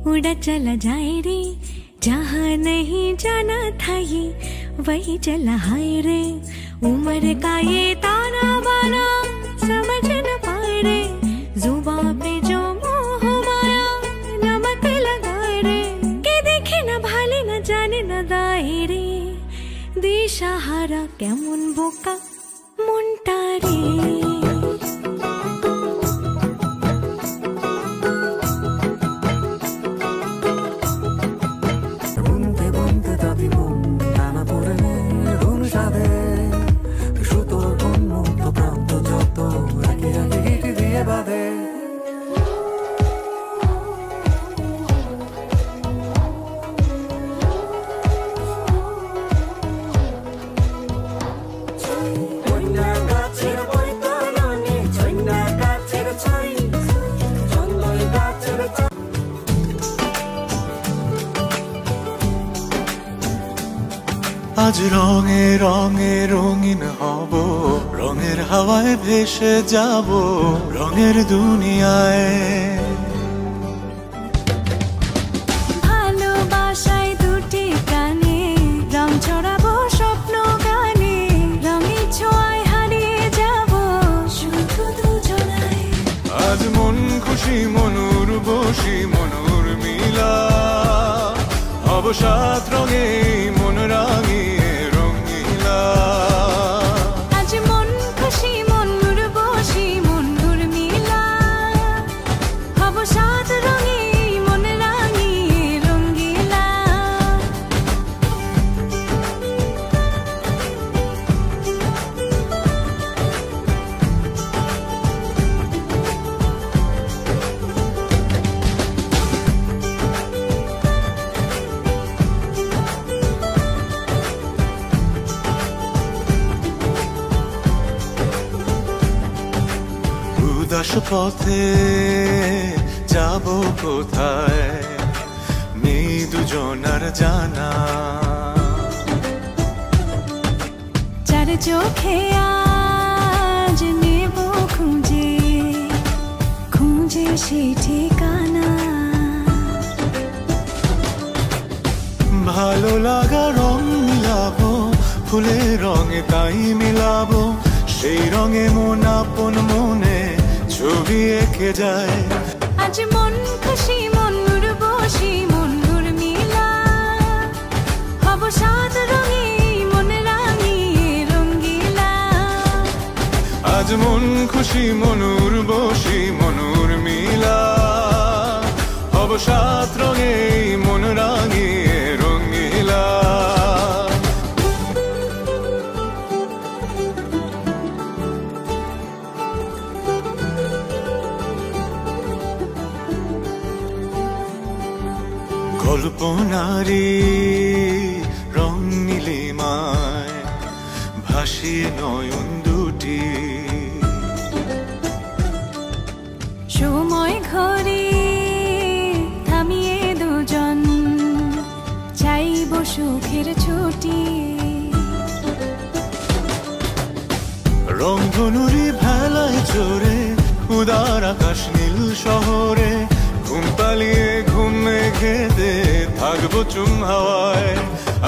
उड़ा चला जाए रे, जहाँ नहीं जाना था ये वही चला हाय रे। उम्र का ये ताना बाना समझ न पाए रे, जुबां पे जो मोह माया नमक लगाए रे। के देखे न भाले न जाने न दाए रे, दिशाहारा কেমন বোকা মনটা রে। আজ রঙে রঙে রঙিন হব, রঙের হাওয়ায় ভেসে যাব রঙের দুনিয়ায়। ভালোবাসায় দুটি কানে রং ছড়াবো স্বপ্ন গানে, রঙের ছোঁয়ায় হারিয়ে যাব শুধু দুজনায়। আজ মন খুশি মনুর বসি মনুর মিলা, হব সাত রঙে মন রাঙিয়ে রঙিলা। আজ মন খুশি মনুর বসি মনুর মিলা, হব সাত রঙে মন রাঙিয়ে রঙিলা। উদাস পথে যাব কোথায় নেই দুজনার জানা, চার চোখে আজ নেব খুঁজে খুঁজে সে ঠিকানা। ভালো লাগা রং মিলাবো ফুলের রঙে তাই মিলাবো, সেই রঙে মন আপন মনে ছবি এঁকে যায়। আজ মন খুশি মনুর বসি মনুর মিলা, হব সাত রঙে মন রাঙিয়ে রঙ্গিলা। আজ মন খুশি মনুর বসি মনুর মিলা, হব সাত রঙে মন রাঙিয়ে রঙিলা। কল্পনারি রং নীলিমায় ভাসিয়ে নয়ন দুটি, সময় ঘরে থামিয়ে দুজন চাইব সুখের ছুটি। রংধনুরি ভেলায় চড়ে উদার আকাশ নীল শহরে, ঘুম পালিয়ে ঘুম মেঘেতে থাকবো চুম হাওয়ায়।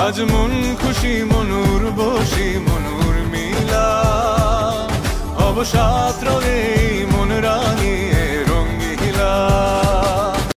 আজ মন খুশি মনুর বসি মনুর মিলা, হব সাত রঙে